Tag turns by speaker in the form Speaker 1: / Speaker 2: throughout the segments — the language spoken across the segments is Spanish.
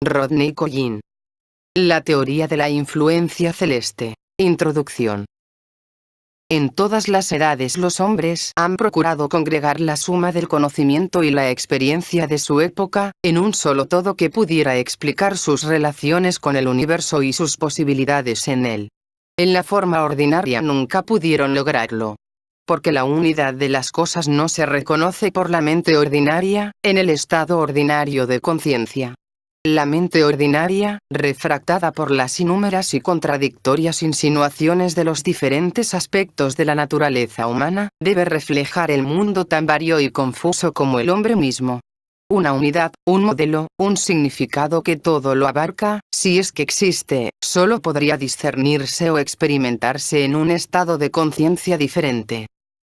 Speaker 1: Rodney Collin. La teoría de la influencia celeste. Introducción. En todas las edades los hombres han procurado congregar la suma del conocimiento y la experiencia de su época, en un solo todo que pudiera explicar sus relaciones con el universo y sus posibilidades en él. En la forma ordinaria nunca pudieron lograrlo. Porque la unidad de las cosas no se reconoce por la mente ordinaria, en el estado ordinario de conciencia. La mente ordinaria, refractada por las inúmeras y contradictorias insinuaciones de los diferentes aspectos de la naturaleza humana, debe reflejar el mundo tan vario y confuso como el hombre mismo. Una unidad, un modelo, un significado que todo lo abarca, si es que existe, solo podría discernirse o experimentarse en un estado de conciencia diferente.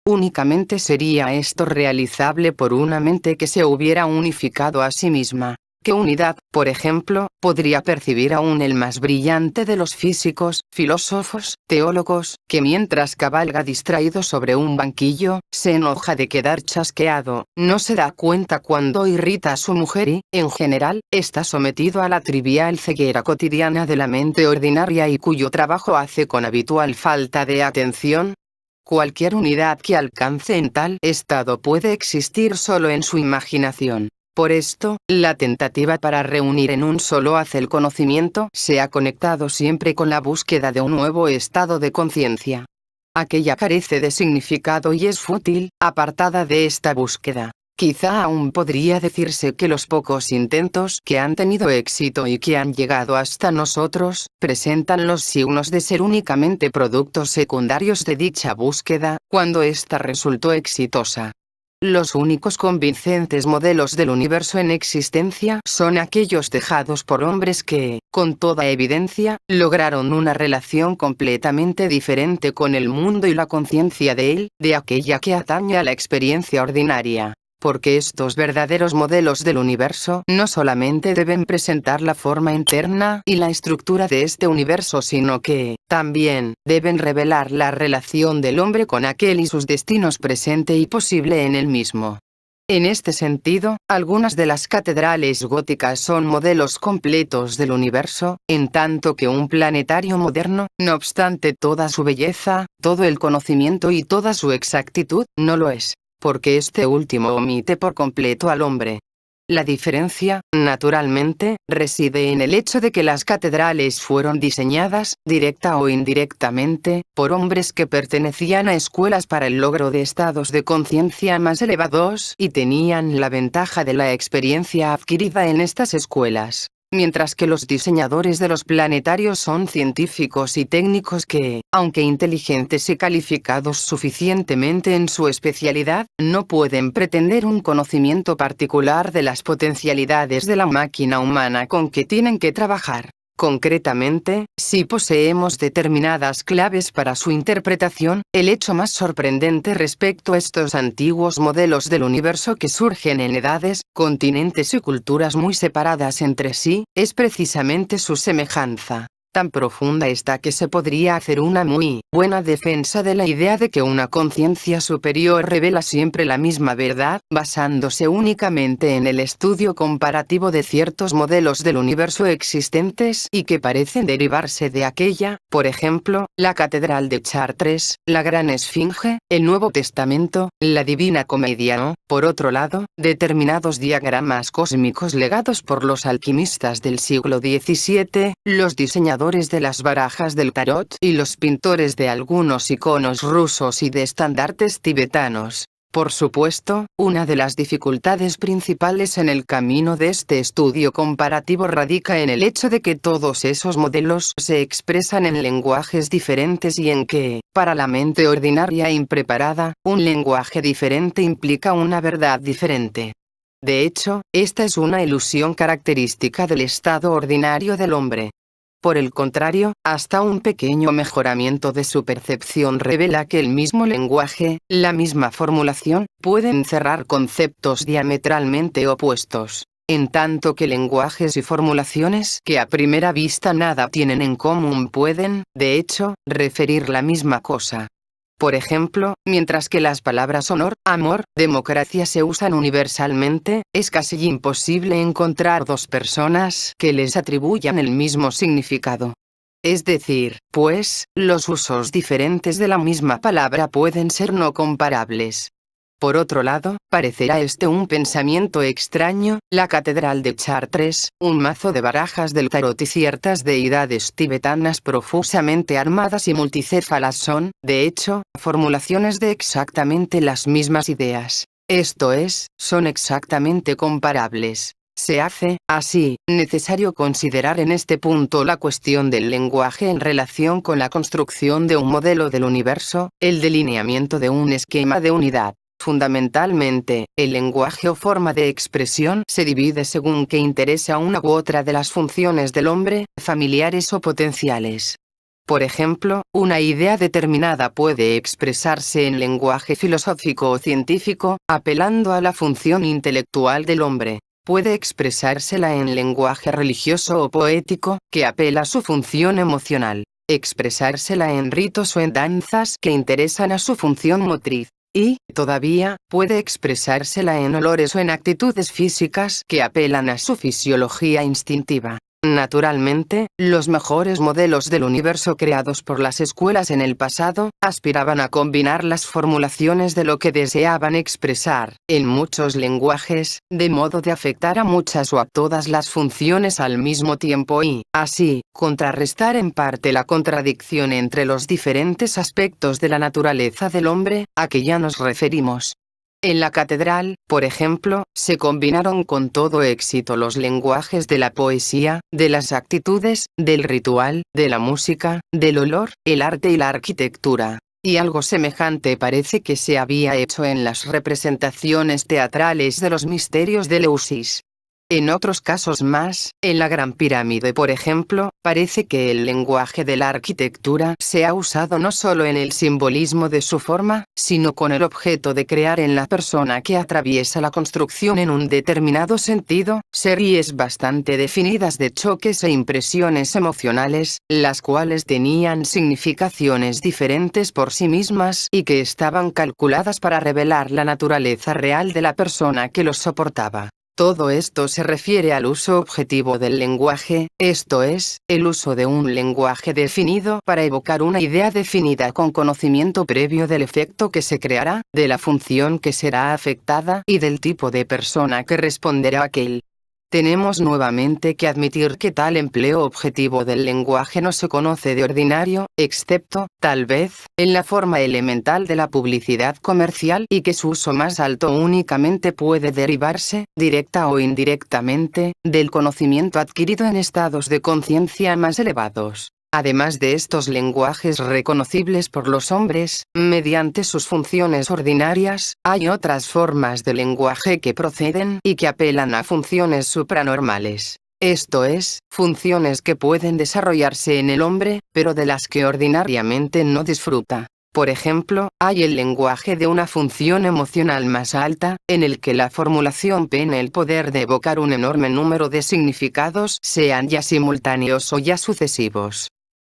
Speaker 1: Únicamente sería esto realizable por una mente que se hubiera unificado a sí misma. ¿Qué unidad, por ejemplo, podría percibir aún el más brillante de los físicos, filósofos, teólogos, que mientras cabalga distraído sobre un banquillo, se enoja de quedar chasqueado, no se da cuenta cuando irrita a su mujer y, en general, está sometido a la trivial ceguera cotidiana de la mente ordinaria y cuyo trabajo hace con habitual falta de atención? Cualquier unidad que alcance en tal estado puede existir solo en su imaginación. Por esto, la tentativa para reunir en un solo haz el conocimiento se ha conectado siempre con la búsqueda de un nuevo estado de conciencia. Aquella carece de significado y es fútil, apartada de esta búsqueda. Quizá aún podría decirse que los pocos intentos que han tenido éxito y que han llegado hasta nosotros, presentan los signos de ser únicamente productos secundarios de dicha búsqueda, cuando ésta resultó exitosa. Los únicos convincentes modelos del universo en existencia son aquellos dejados por hombres que, con toda evidencia, lograron una relación completamente diferente con el mundo y la conciencia de él, de aquella que atañe a la experiencia ordinaria. Porque estos verdaderos modelos del universo no solamente deben presentar la forma interna y la estructura de este universo, sino que, también, deben revelar la relación del hombre con aquel y sus destinos presente y posible en él mismo. En este sentido, algunas de las catedrales góticas son modelos completos del universo, en tanto que un planetario moderno, no obstante toda su belleza, todo el conocimiento y toda su exactitud, no lo es. Porque este último omite por completo al hombre. La diferencia, naturalmente, reside en el hecho de que las catedrales fueron diseñadas, directa o indirectamente, por hombres que pertenecían a escuelas para el logro de estados de conciencia más elevados y tenían la ventaja de la experiencia adquirida en estas escuelas. Mientras que los diseñadores de los planetarios son científicos y técnicos que, aunque inteligentes y calificados suficientemente en su especialidad, no pueden pretender un conocimiento particular de las potencialidades de la máquina humana con que tienen que trabajar. Concretamente, si poseemos determinadas claves para su interpretación, el hecho más sorprendente respecto a estos antiguos modelos del universo que surgen en edades, continentes y culturas muy separadas entre sí, es precisamente su semejanza. Tan profunda está que se podría hacer una muy buena defensa de la idea de que una conciencia superior revela siempre la misma verdad, basándose únicamente en el estudio comparativo de ciertos modelos del universo existentes y que parecen derivarse de aquella, por ejemplo, la Catedral de Chartres, la Gran Esfinge, el Nuevo Testamento, la Divina Comedia o, por otro lado, determinados diagramas cósmicos legados por los alquimistas del siglo XVII, los diseñadores de las barajas del tarot y los pintores de algunos iconos rusos y de estandartes tibetanos. Por supuesto, una de las dificultades principales en el camino de este estudio comparativo radica en el hecho de que todos esos modelos se expresan en lenguajes diferentes y en que, para la mente ordinaria e impreparada, un lenguaje diferente implica una verdad diferente. De hecho, esta es una ilusión característica del estado ordinario del hombre. Por el contrario, hasta un pequeño mejoramiento de su percepción revela que el mismo lenguaje, la misma formulación, pueden encerrar conceptos diametralmente opuestos, en tanto que lenguajes y formulaciones que a primera vista nada tienen en común pueden, de hecho, referir la misma cosa. Por ejemplo, mientras que las palabras honor, amor, democracia se usan universalmente, es casi imposible encontrar dos personas que les atribuyan el mismo significado. Es decir, pues, los usos diferentes de la misma palabra pueden ser no comparables. Por otro lado, parecerá este un pensamiento extraño, la catedral de Chartres, un mazo de barajas del tarot y ciertas deidades tibetanas profusamente armadas y multicéfalas son, de hecho, formulaciones de exactamente las mismas ideas. Esto es, son exactamente comparables. Se hace, así, necesario considerar en este punto la cuestión del lenguaje en relación con la construcción de un modelo del universo, el delineamiento de un esquema de unidad. Fundamentalmente, el lenguaje o forma de expresión se divide según que interese a una u otra de las funciones del hombre, familiares o potenciales. Por ejemplo, una idea determinada puede expresarse en lenguaje filosófico o científico, apelando a la función intelectual del hombre. Puede expresársela en lenguaje religioso o poético, que apela a su función emocional. Expresársela en ritos o en danzas que interesan a su función motriz. Y, todavía, puede expresársela en olores o en actitudes físicas que apelan a su fisiología instintiva. Naturalmente, los mejores modelos del universo creados por las escuelas en el pasado, aspiraban a combinar las formulaciones de lo que deseaban expresar, en muchos lenguajes, de modo de afectar a muchas o a todas las funciones al mismo tiempo y, así, contrarrestar en parte la contradicción entre los diferentes aspectos de la naturaleza del hombre, a que ya nos referimos. En la catedral, por ejemplo, se combinaron con todo éxito los lenguajes de la poesía, de las actitudes, del ritual, de la música, del olor, el arte y la arquitectura. Y algo semejante parece que se había hecho en las representaciones teatrales de los misterios de Eleusis. En otros casos más, en la Gran Pirámide por ejemplo, parece que el lenguaje de la arquitectura se ha usado no solo en el simbolismo de su forma, sino con el objeto de crear en la persona que atraviesa la construcción en un determinado sentido, series bastante definidas de choques e impresiones emocionales, las cuales tenían significaciones diferentes por sí mismas y que estaban calculadas para revelar la naturaleza real de la persona que los soportaba. Todo esto se refiere al uso objetivo del lenguaje, esto es, el uso de un lenguaje definido para evocar una idea definida con conocimiento previo del efecto que se creará, de la función que será afectada y del tipo de persona que responderá a aquel. Tenemos nuevamente que admitir que tal empleo objetivo del lenguaje no se conoce de ordinario, excepto, tal vez, en la forma elemental de la publicidad comercial y que su uso más alto únicamente puede derivarse, directa o indirectamente, del conocimiento adquirido en estados de conciencia más elevados. Además de estos lenguajes reconocibles por los hombres, mediante sus funciones ordinarias, hay otras formas de lenguaje que proceden y que apelan a funciones supranormales. Esto es, funciones que pueden desarrollarse en el hombre, pero de las que ordinariamente no disfruta. Por ejemplo, hay el lenguaje de una función emocional más alta, en el que la formulación tiene el poder de evocar un enorme número de significados, sean ya simultáneos o ya sucesivos.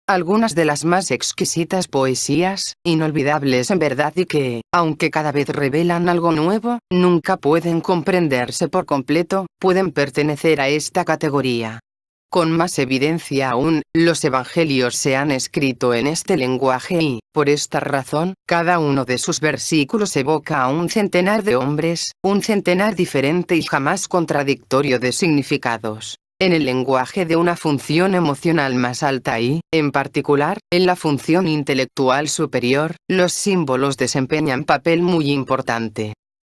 Speaker 1: Algunas de las más exquisitas poesías, inolvidables en verdad y que, aunque cada vez revelan algo nuevo, nunca pueden comprenderse por completo, pueden pertenecer a esta categoría. Con más evidencia aún, los evangelios se han escrito en este lenguaje y, por esta razón, cada uno de sus versículos evoca a un centenar de hombres, un centenar diferente y jamás contradictorio de significados. En el lenguaje de una función emocional más alta y, en particular, en la función intelectual superior, los símbolos desempeñan papel muy importante.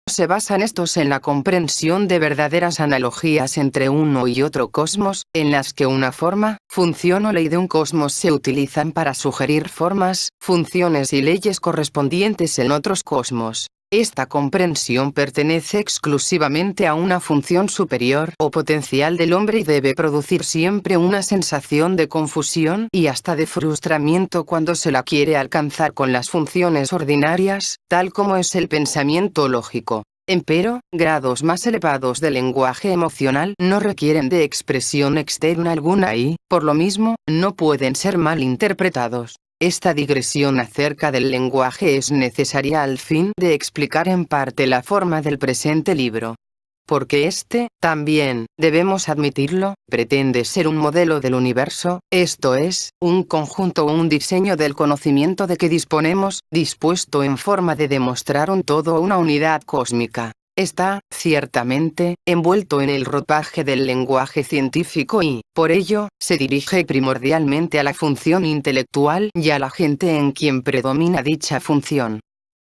Speaker 1: Se basan estos en la comprensión de verdaderas analogías entre uno y otro cosmos, en las que una forma, función o ley de un cosmos se utilizan para sugerir formas, funciones y leyes correspondientes en otros cosmos. Esta comprensión pertenece exclusivamente a una función superior o potencial del hombre y debe producir siempre una sensación de confusión y hasta de frustramiento cuando se la quiere alcanzar con las funciones ordinarias, tal como es el pensamiento lógico. Empero, grados más elevados del lenguaje emocional no requieren de expresión externa alguna y, por lo mismo, no pueden ser mal interpretados. Esta digresión acerca del lenguaje es necesaria al fin de explicar en parte la forma del presente libro. Porque este, también, debemos admitirlo, pretende ser un modelo del universo, esto es, un conjunto o un diseño del conocimiento de que disponemos, dispuesto en forma de demostrar un todo o una unidad cósmica. Está, ciertamente, envuelto en el ropaje del lenguaje científico y, por ello, se dirige primordialmente a la función intelectual y a la gente en quien predomina dicha función.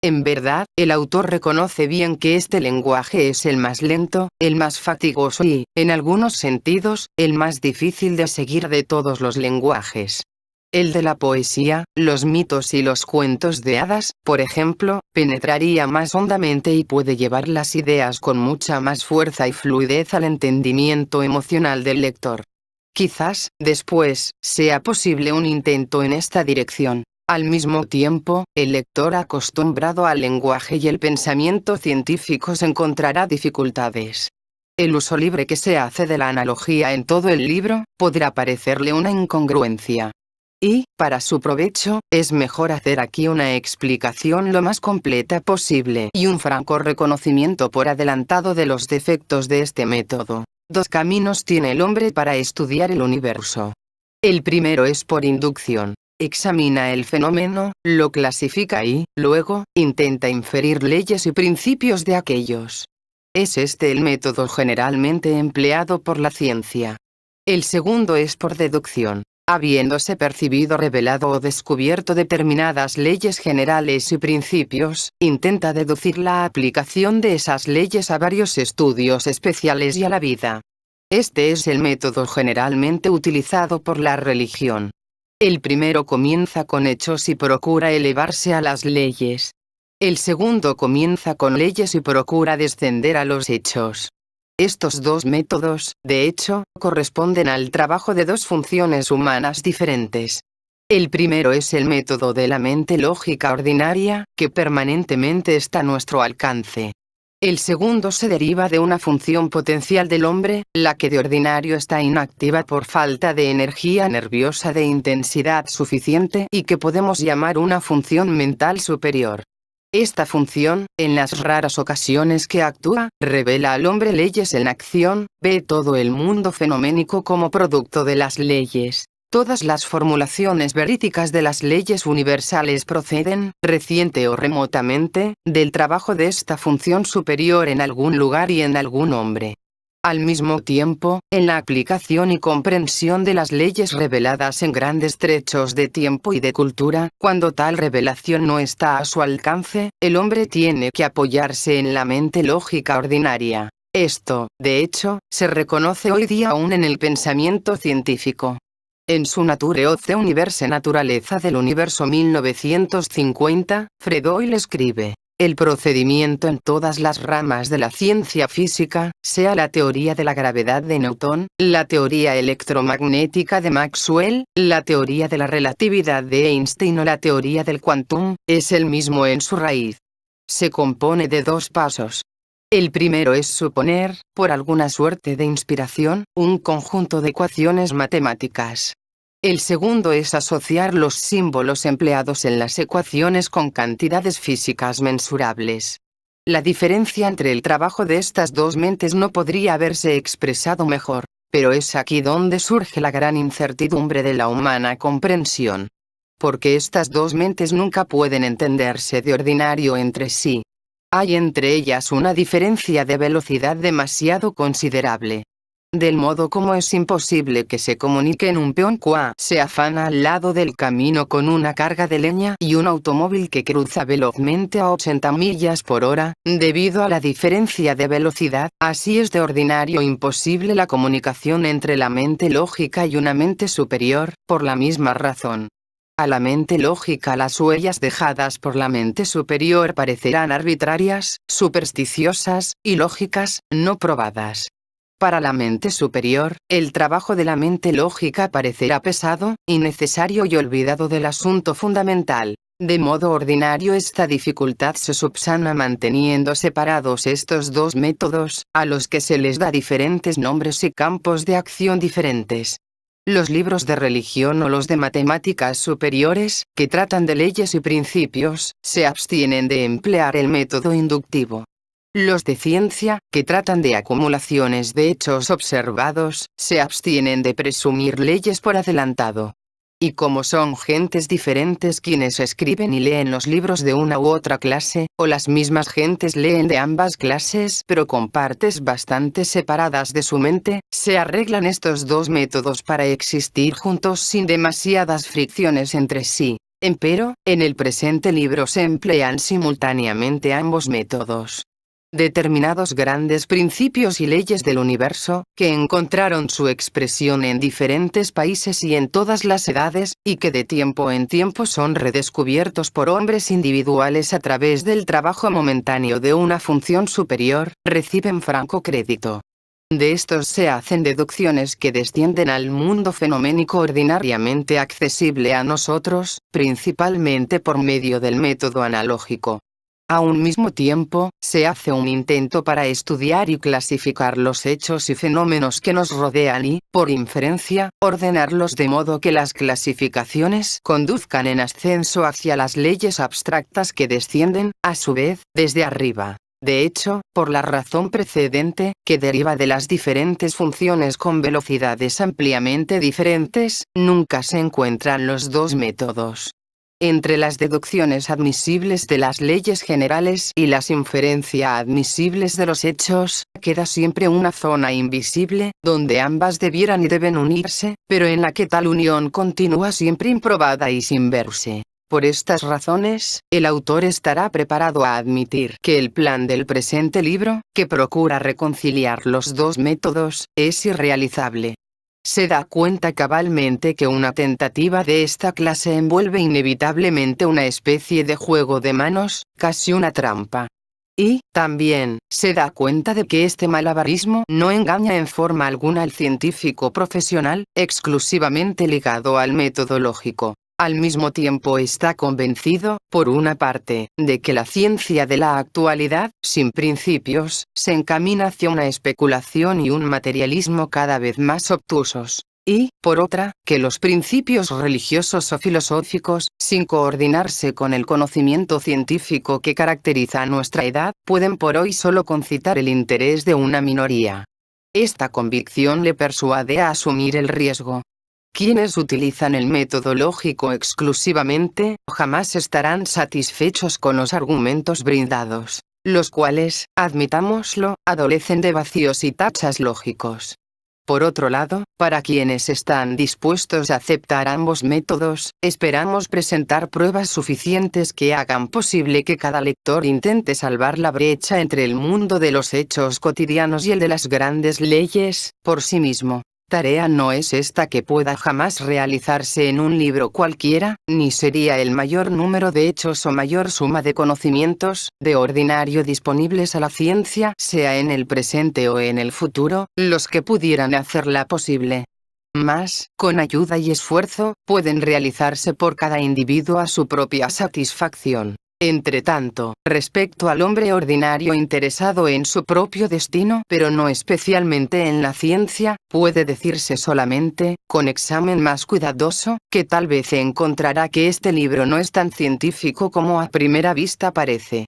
Speaker 1: En verdad, el autor reconoce bien que este lenguaje es el más lento, el más fatigoso y, en algunos sentidos, el más difícil de seguir de todos los lenguajes. El de la poesía, los mitos y los cuentos de hadas, por ejemplo, penetraría más hondamente y puede llevar las ideas con mucha más fuerza y fluidez al entendimiento emocional del lector. Quizás, después, sea posible un intento en esta dirección. Al mismo tiempo, el lector acostumbrado al lenguaje y el pensamiento científicos encontrará dificultades. El uso libre que se hace de la analogía en todo el libro, podrá parecerle una incongruencia. Y, para su provecho, es mejor hacer aquí una explicación lo más completa posible y un franco reconocimiento por adelantado de los defectos de este método. Dos caminos tiene el hombre para estudiar el universo. El primero es por inducción. Examina el fenómeno, lo clasifica y, luego, intenta inferir leyes y principios de aquellos. Es este el método generalmente empleado por la ciencia. El segundo es por deducción. Habiéndose percibido, revelado o descubierto determinadas leyes generales y principios, intenta deducir la aplicación de esas leyes a varios estudios especiales y a la vida. Este es el método generalmente utilizado por la religión. El primero comienza con hechos y procura elevarse a las leyes. El segundo comienza con leyes y procura descender a los hechos. Estos dos métodos, de hecho, corresponden al trabajo de dos funciones humanas diferentes. El primero es el método de la mente lógica ordinaria, que permanentemente está a nuestro alcance. El segundo se deriva de una función potencial del hombre, la que de ordinario está inactiva por falta de energía nerviosa de intensidad suficiente y que podemos llamar una función mental superior. Esta función, en las raras ocasiones que actúa, revela al hombre leyes en acción, ve todo el mundo fenoménico como producto de las leyes. Todas las formulaciones verídicas de las leyes universales proceden, reciente o remotamente, del trabajo de esta función superior en algún lugar y en algún hombre. Al mismo tiempo, en la aplicación y comprensión de las leyes reveladas en grandes trechos de tiempo y de cultura, cuando tal revelación no está a su alcance, el hombre tiene que apoyarse en la mente lógica ordinaria. Esto, de hecho, se reconoce hoy día aún en el pensamiento científico. En su Nature of the Universe, Naturaleza del Universo 1950, Freud escribe: el procedimiento en todas las ramas de la ciencia física, sea la teoría de la gravedad de Newton, la teoría electromagnética de Maxwell, la teoría de la relatividad de Einstein o la teoría del quantum, es el mismo en su raíz. Se compone de dos pasos. El primero es suponer, por alguna suerte de inspiración, un conjunto de ecuaciones matemáticas. El segundo es asociar los símbolos empleados en las ecuaciones con cantidades físicas mensurables. La diferencia entre el trabajo de estas dos mentes no podría haberse expresado mejor, pero es aquí donde surge la gran incertidumbre de la humana comprensión. Porque estas dos mentes nunca pueden entenderse de ordinario entre sí. Hay entre ellas una diferencia de velocidad demasiado considerable. Del modo como es imposible que se comuniquen un peón que se afana al lado del camino con una carga de leña y un automóvil que cruza velozmente a 80 millas por hora, debido a la diferencia de velocidad, así es de ordinario imposible la comunicación entre la mente lógica y una mente superior, por la misma razón. A la mente lógica las huellas dejadas por la mente superior parecerán arbitrarias, supersticiosas, ilógicas, no probadas. Para la mente superior, el trabajo de la mente lógica parecerá pesado, innecesario y olvidado del asunto fundamental. De modo ordinario esta dificultad se subsana manteniendo separados estos dos métodos, a los que se les da diferentes nombres y campos de acción diferentes. Los libros de religión o los de matemáticas superiores, que tratan de leyes y principios, se abstienen de emplear el método inductivo. Los de ciencia, que tratan de acumulaciones de hechos observados, se abstienen de presumir leyes por adelantado. Y como son gentes diferentes quienes escriben y leen los libros de una u otra clase, o las mismas gentes leen de ambas clases pero con partes bastante separadas de su mente, se arreglan estos dos métodos para existir juntos sin demasiadas fricciones entre sí. Empero, en el presente libro se emplean simultáneamente ambos métodos. Determinados grandes principios y leyes del universo, que encontraron su expresión en diferentes países y en todas las edades, y que de tiempo en tiempo son redescubiertos por hombres individuales a través del trabajo momentáneo de una función superior, reciben franco crédito. De estos se hacen deducciones que descienden al mundo fenoménico ordinariamente accesible a nosotros, principalmente por medio del método analógico. A un mismo tiempo, se hace un intento para estudiar y clasificar los hechos y fenómenos que nos rodean y, por inferencia, ordenarlos de modo que las clasificaciones conduzcan en ascenso hacia las leyes abstractas que descienden, a su vez, desde arriba. De hecho, por la razón precedente, que deriva de las diferentes funciones con velocidades ampliamente diferentes, nunca se encuentran los dos métodos. Entre las deducciones admisibles de las leyes generales y las inferencias admisibles de los hechos, queda siempre una zona invisible, donde ambas debieran y deben unirse, pero en la que tal unión continúa siempre improbada y sin verse. Por estas razones, el autor estará preparado a admitir que el plan del presente libro, que procura reconciliar los dos métodos, es irrealizable. Se da cuenta cabalmente que una tentativa de esta clase envuelve inevitablemente una especie de juego de manos, casi una trampa. Y, también, se da cuenta de que este malabarismo no engaña en forma alguna al científico profesional, exclusivamente ligado al método lógico. Al mismo tiempo está convencido, por una parte, de que la ciencia de la actualidad, sin principios, se encamina hacia una especulación y un materialismo cada vez más obtusos. Y, por otra, que los principios religiosos o filosóficos, sin coordinarse con el conocimiento científico que caracteriza a nuestra edad, pueden por hoy solo concitar el interés de una minoría. Esta convicción le persuade a asumir el riesgo. Quienes utilizan el método lógico exclusivamente, jamás estarán satisfechos con los argumentos brindados, los cuales, admitámoslo, adolecen de vacíos y tachas lógicos. Por otro lado, para quienes están dispuestos a aceptar ambos métodos, esperamos presentar pruebas suficientes que hagan posible que cada lector intente salvar la brecha entre el mundo de los hechos cotidianos y el de las grandes leyes, por sí mismo. Tarea no es esta que pueda jamás realizarse en un libro cualquiera, ni sería el mayor número de hechos o mayor suma de conocimientos, de ordinario disponibles a la ciencia, sea en el presente o en el futuro, los que pudieran hacerla posible. Mas, con ayuda y esfuerzo, pueden realizarse por cada individuo a su propia satisfacción. Entretanto, respecto al hombre ordinario interesado en su propio destino, pero no especialmente en la ciencia, puede decirse solamente, con examen más cuidadoso, que tal vez encontrará que este libro no es tan científico como a primera vista parece.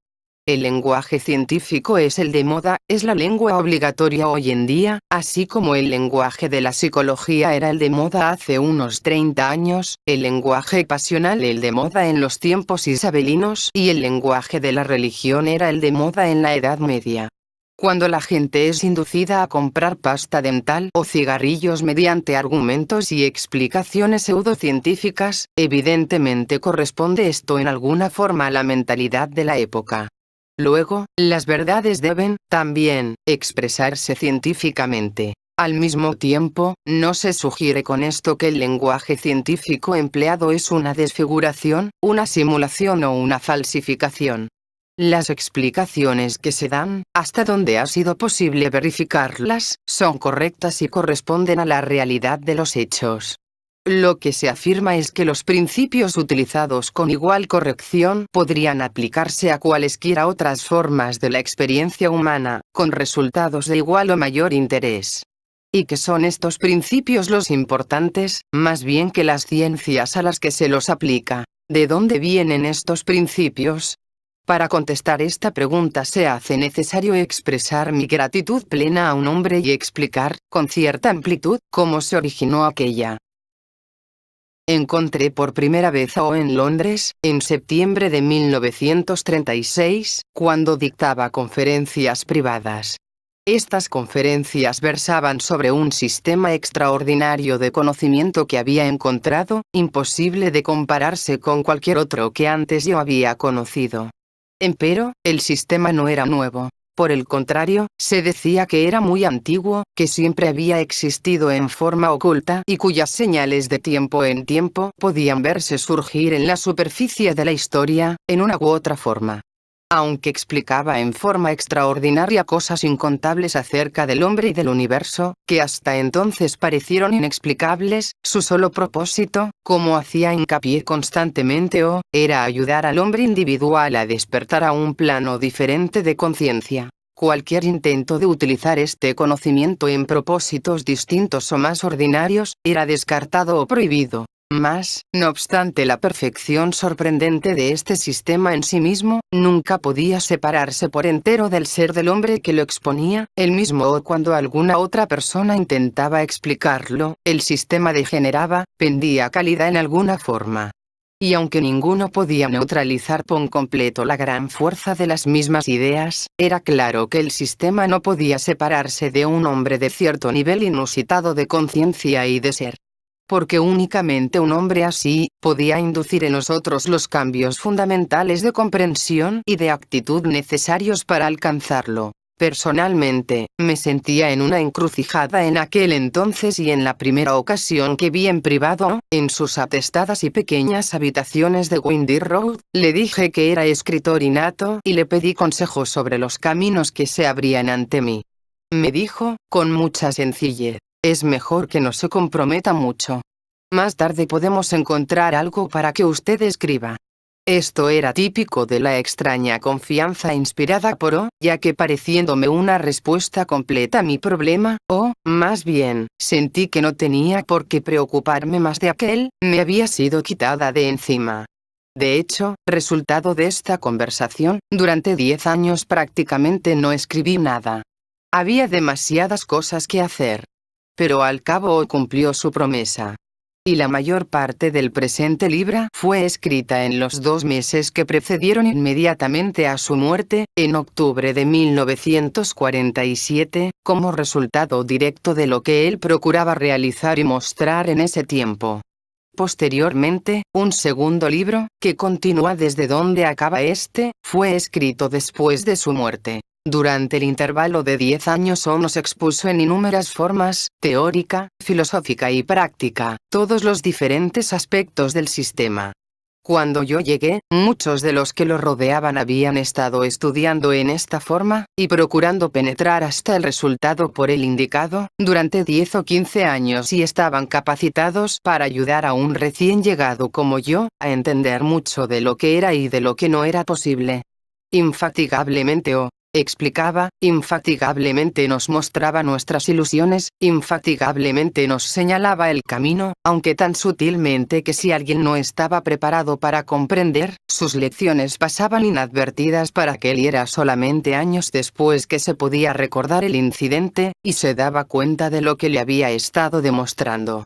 Speaker 1: El lenguaje científico es el de moda, es la lengua obligatoria hoy en día, así como el lenguaje de la psicología era el de moda hace unos 30 años, el lenguaje pasional el de moda en los tiempos isabelinos y el lenguaje de la religión era el de moda en la Edad Media. Cuando la gente es inducida a comprar pasta dental o cigarrillos mediante argumentos y explicaciones pseudocientíficas, evidentemente corresponde esto en alguna forma a la mentalidad de la época. Luego, las verdades deben, también, expresarse científicamente. Al mismo tiempo, no se sugiere con esto que el lenguaje científico empleado es una desfiguración, una simulación o una falsificación. Las explicaciones que se dan, hasta donde ha sido posible verificarlas, son correctas y corresponden a la realidad de los hechos. Lo que se afirma es que los principios utilizados con igual corrección podrían aplicarse a cualesquiera otras formas de la experiencia humana, con resultados de igual o mayor interés. ¿Y qué son estos principios los importantes, más bien que las ciencias a las que se los aplica? ¿De dónde vienen estos principios? Para contestar esta pregunta se hace necesario expresar mi gratitud plena a un hombre y explicar, con cierta amplitud, cómo se originó aquella. Encontré por primera vez a O en Londres, en septiembre de 1936, cuando dictaba conferencias privadas. Estas conferencias versaban sobre un sistema extraordinario de conocimiento que había encontrado, imposible de compararse con cualquier otro que antes yo había conocido. Empero, el sistema no era nuevo. Por el contrario, se decía que era muy antiguo, que siempre había existido en forma oculta y cuyas señales de tiempo en tiempo podían verse surgir en la superficie de la historia, en una u otra forma. Aunque explicaba en forma extraordinaria cosas incontables acerca del hombre y del universo, que hasta entonces parecieron inexplicables, su solo propósito, como hacía hincapié constantemente era ayudar al hombre individual a despertar a un plano diferente de conciencia. Cualquier intento de utilizar este conocimiento en propósitos distintos o más ordinarios, era descartado o prohibido. Mas, no obstante, la perfección sorprendente de este sistema en sí mismo, nunca podía separarse por entero del ser del hombre que lo exponía, el mismo o cuando alguna otra persona intentaba explicarlo, el sistema degeneraba, pendía calidad en alguna forma. Y aunque ninguno podía neutralizar por completo la gran fuerza de las mismas ideas, era claro que el sistema no podía separarse de un hombre de cierto nivel inusitado de conciencia y de ser. Porque únicamente un hombre así, podía inducir en nosotros los cambios fundamentales de comprensión y de actitud necesarios para alcanzarlo. Personalmente, me sentía en una encrucijada en aquel entonces y en la primera ocasión que vi en privado, en sus atestadas y pequeñas habitaciones de Windy Road, le dije que era escritor innato y le pedí consejos sobre los caminos que se abrían ante mí. Me dijo, con mucha sencillez: es mejor que no se comprometa mucho. Más tarde podemos encontrar algo para que usted escriba. Esto era típico de la extraña confianza inspirada por O, ya que pareciéndome una respuesta completa a mi problema, o, más bien, sentí que no tenía por qué preocuparme más de aquel, me había sido quitada de encima. De hecho, resultado de esta conversación, durante 10 años prácticamente no escribí nada. Había demasiadas cosas que hacer. Pero al cabo O cumplió su promesa. Y la mayor parte del presente libro fue escrita en los 2 meses que precedieron inmediatamente a su muerte, en octubre de 1947, como resultado directo de lo que él procuraba realizar y mostrar en ese tiempo. Posteriormente, un segundo libro, que continúa desde donde acaba este, fue escrito después de su muerte. Durante el intervalo de 10 años O nos expuso en innumerables formas, teórica, filosófica y práctica, todos los diferentes aspectos del sistema. Cuando yo llegué, muchos de los que lo rodeaban habían estado estudiando en esta forma, y procurando penetrar hasta el resultado por él indicado, durante 10 o 15 años y estaban capacitados para ayudar a un recién llegado como yo, a entender mucho de lo que era y de lo que no era posible. Infatigablemente O explicaba, infatigablemente nos mostraba nuestras ilusiones, infatigablemente nos señalaba el camino, aunque tan sutilmente que si alguien no estaba preparado para comprender, sus lecciones pasaban inadvertidas para aquel y era solamente años después que se podía recordar el incidente, y se daba cuenta de lo que le había estado demostrando.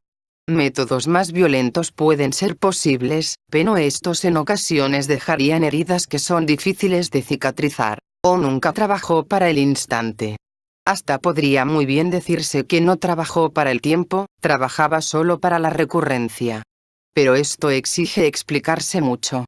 Speaker 1: Métodos más violentos pueden ser posibles, pero estos en ocasiones dejarían heridas que son difíciles de cicatrizar. O nunca trabajó para el instante. Hasta podría muy bien decirse que no trabajó para el tiempo, trabajaba solo para la recurrencia. Pero esto exige explicarse mucho.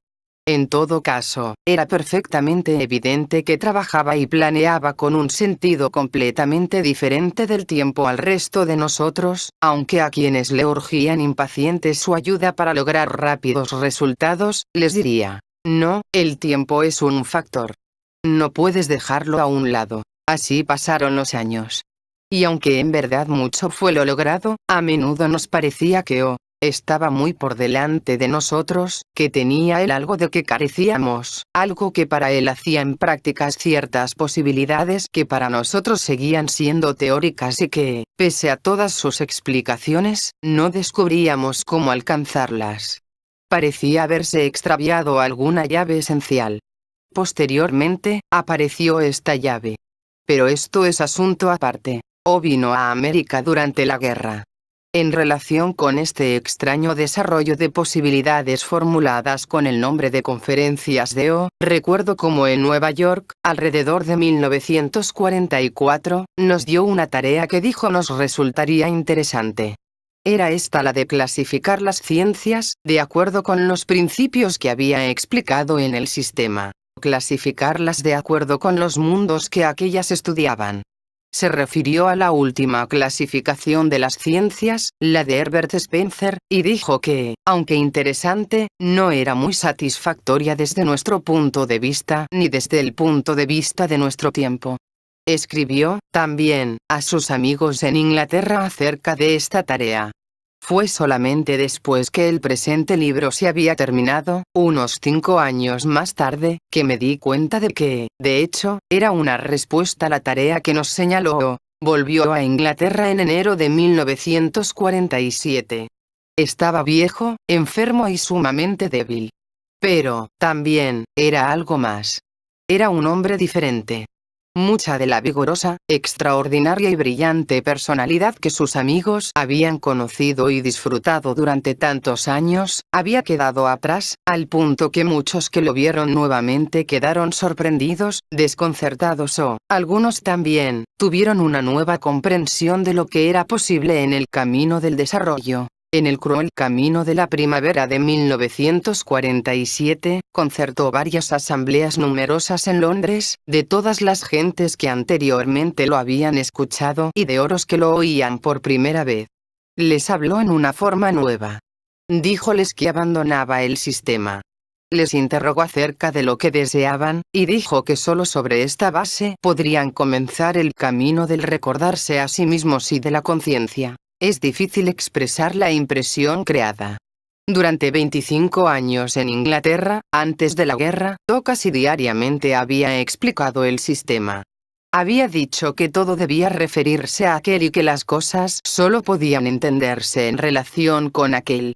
Speaker 1: En todo caso, era perfectamente evidente que trabajaba y planeaba con un sentido completamente diferente del tiempo al resto de nosotros, aunque a quienes le urgían impacientes su ayuda para lograr rápidos resultados, les diría: no, el tiempo es un factor. No puedes dejarlo a un lado. Así pasaron los años. Y aunque en verdad mucho fue lo logrado, a menudo nos parecía que O Estaba muy por delante de nosotros, que tenía él algo de que carecíamos, algo que para él hacía en prácticas ciertas posibilidades que para nosotros seguían siendo teóricas y que, pese a todas sus explicaciones, no descubríamos cómo alcanzarlas. Parecía haberse extraviado alguna llave esencial. Posteriormente, apareció esta llave. Pero esto es asunto aparte. O vino a América durante la guerra. En relación con este extraño desarrollo de posibilidades formuladas con el nombre de conferencias de O, recuerdo cómo en Nueva York, alrededor de 1944, nos dio una tarea que dijo nos resultaría interesante. Era esta la de clasificar las ciencias, de acuerdo con los principios que había explicado en el sistema. Clasificarlas de acuerdo con los mundos que aquellas estudiaban. Se refirió a la última clasificación de las ciencias, la de Herbert Spencer, y dijo que, aunque interesante, no era muy satisfactoria desde nuestro punto de vista ni desde el punto de vista de nuestro tiempo. Escribió, también, a sus amigos en Inglaterra acerca de esta tarea. Fue solamente después que el presente libro se había terminado, unos 5 años más tarde, que me di cuenta de que, de hecho, era una respuesta a la tarea que nos señaló. Volvió a Inglaterra en enero de 1947. Estaba viejo, enfermo y sumamente débil. Pero, también, era algo más. Era un hombre diferente. Mucha de la vigorosa, extraordinaria y brillante personalidad que sus amigos habían conocido y disfrutado durante tantos años, había quedado atrás, al punto que muchos que lo vieron nuevamente quedaron sorprendidos, desconcertados o, algunos también, tuvieron una nueva comprensión de lo que era posible en el camino del desarrollo. En el cruel camino de la primavera de 1947, concertó varias asambleas numerosas en Londres, de todas las gentes que anteriormente lo habían escuchado y de otros que lo oían por primera vez. Les habló en una forma nueva. Díjoles que abandonaba el sistema. Les interrogó acerca de lo que deseaban, y dijo que solo sobre esta base podrían comenzar el camino del recordarse a sí mismos y de la conciencia. Es difícil expresar la impresión creada. Durante 25 años en Inglaterra, antes de la guerra, casi diariamente había explicado el sistema. Había dicho que todo debía referirse a aquel y que las cosas solo podían entenderse en relación con aquel.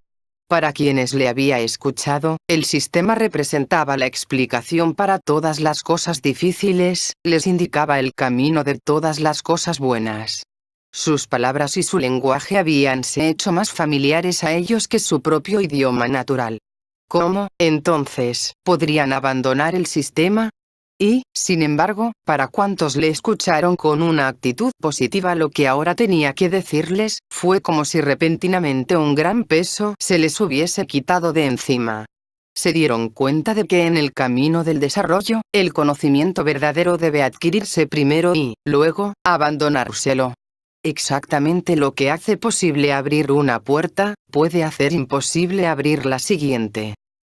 Speaker 1: Para quienes le había escuchado, el sistema representaba la explicación para todas las cosas difíciles, les indicaba el camino de todas las cosas buenas. Sus palabras y su lenguaje habíanse hecho más familiares a ellos que su propio idioma natural. ¿Cómo, entonces, podrían abandonar el sistema? Y, sin embargo, para cuantos le escucharon con una actitud positiva lo que ahora tenía que decirles, fue como si repentinamente un gran peso se les hubiese quitado de encima. Se dieron cuenta de que en el camino del desarrollo, el conocimiento verdadero debe adquirirse primero y, luego, abandonárselo. Exactamente lo que hace posible abrir una puerta, puede hacer imposible abrir la siguiente.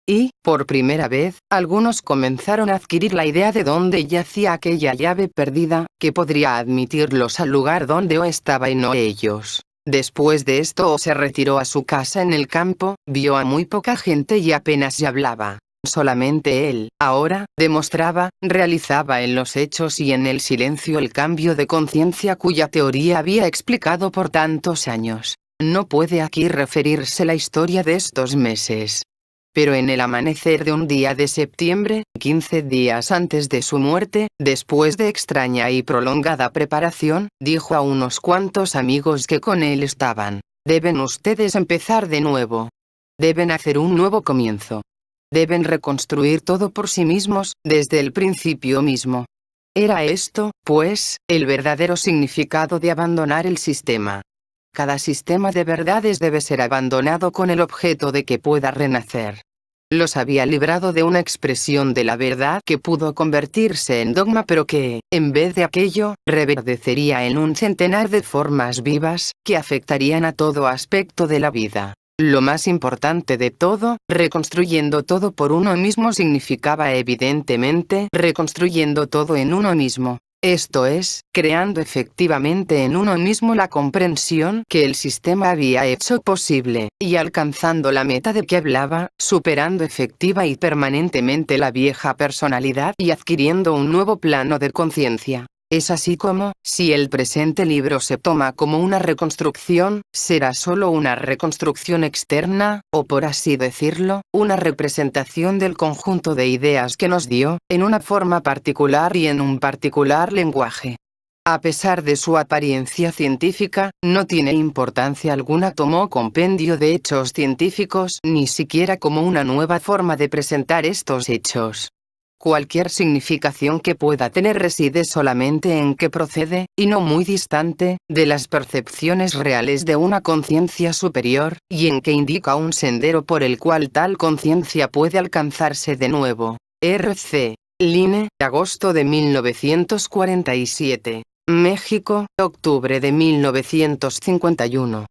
Speaker 1: Y, por primera vez, algunos comenzaron a adquirir la idea de dónde yacía aquella llave perdida, que podría admitirlos al lugar donde O estaba y no ellos. Después de esto O se retiró a su casa en el campo, vio a muy poca gente y apenas se hablaba. Solamente él, ahora, demostraba, realizaba en los hechos y en el silencio el cambio de conciencia cuya teoría había explicado por tantos años. No puede aquí referirse la historia de estos meses. Pero en el amanecer de un día de septiembre, 15 días antes de su muerte, después de extraña y prolongada preparación, dijo a unos cuantos amigos que con él estaban: «Deben ustedes empezar de nuevo. Deben hacer un nuevo comienzo. Deben reconstruir todo por sí mismos, desde el principio mismo». Era esto, pues, el verdadero significado de abandonar el sistema. Cada sistema de verdades debe ser abandonado con el objeto de que pueda renacer. Los había librado de una expresión de la verdad que pudo convertirse en dogma pero que, en vez de aquello, reverdecería en un centenar de formas vivas, que afectarían a todo aspecto de la vida. Lo más importante de todo, reconstruyendo todo por uno mismo significaba evidentemente reconstruyendo todo en uno mismo. Esto es, creando efectivamente en uno mismo la comprensión que el sistema había hecho posible, y alcanzando la meta de que hablaba, superando efectiva y permanentemente la vieja personalidad y adquiriendo un nuevo plano de conciencia. Es así como, si el presente libro se toma como una reconstrucción, será solo una reconstrucción externa, o por así decirlo, una representación del conjunto de ideas que nos dio, en una forma particular y en un particular lenguaje. A pesar de su apariencia científica, no tiene importancia alguna como compendio de hechos científicos, ni siquiera como una nueva forma de presentar estos hechos. Cualquier significación que pueda tener reside solamente en que procede, y no muy distante, de las percepciones reales de una conciencia superior, y en que indica un sendero por el cual tal conciencia puede alcanzarse de nuevo. R.C. Line, agosto de 1947. México, octubre de 1951.